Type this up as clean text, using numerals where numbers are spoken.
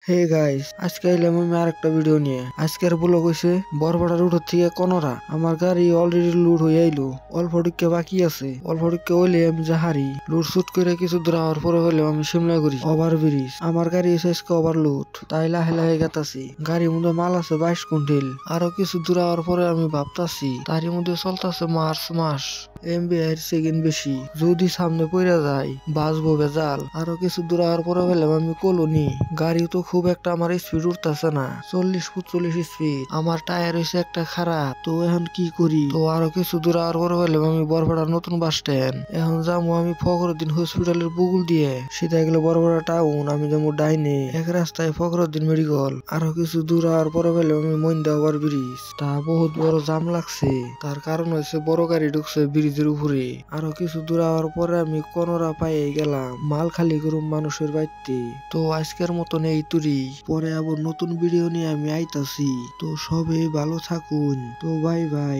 Hey guys, আজকে এলাম আমি আরেকটা ভিডিও নিয়ে। আজকের ব্লগ হইছে বরবাড়া রুট থেকে কনরা। আমার গাড়ি অলরেডি লুট হয়ে আইলো, অল্প টিকে বাকি আছে। অল্প টিকে হইলে আমি যাহারি লুট শুট করে কিছু দূর হওয়ার পরে হইলে আমি সিমলা করি ওভার ব্রিজ। আমার গাড়ি এসে আজকে ওভার লুট, তাই লাহে লাহে গেতাছি। গাড়ির মধ্যে মাল আছে 22 কুইন্টাল। আরো কিছু দূর হওয়ার পরে আমি ভাবতাছি তারই মধ্যে চলতেছে মার্চ মাস। এমবি সেকেন্ড বেশি, যদি সামনে পড়ে যায় বাঁচবো বেজাল। আরো কিছু দূর হওয়ার পরে হইলাম আমি কলোনি। গাড়ি তো খুব একটা আমার স্পিড উঠতেছে না, 40-45 স্পিড। আমার টায়ার হয়েছে একটা খারাপ, তো এখন কি করি? তো আরো কিছু দূর আর পরে হইলাম আমি বরবাড়া নতুন বাস স্ট্যান্ড। এখন যাবো আমি ফখরুদ্দিন হসপিটালের বুকুল দিয়ে, সিধা গেলে বরবাড়া টাউন। আমি যাবো ডাইনে, এক রাস্তায় ফখরুদ্দিন মেডিকেল। আরো কিছু দূর আর পরে হইলাম আমি মইন্দা ওভার ব্রিজ। তা বহুত বড় জাম লাগছে, তার কারণ হয়েছে বড় গাড়ি ঢুকছে ব্রিজের উপরে। আরো কিছু দূর আওয়ার পরে আমি কনরা পাইয়ে গেলাম, মাল খালি করুম মানুষের বাড়িতে। তো আজকের মতন এই তুরি, পরে আবার নতুন ভিডিও নিয়ে আমি আইতাছি। তো সবে ভালো থাকুন, তো বাই বাই।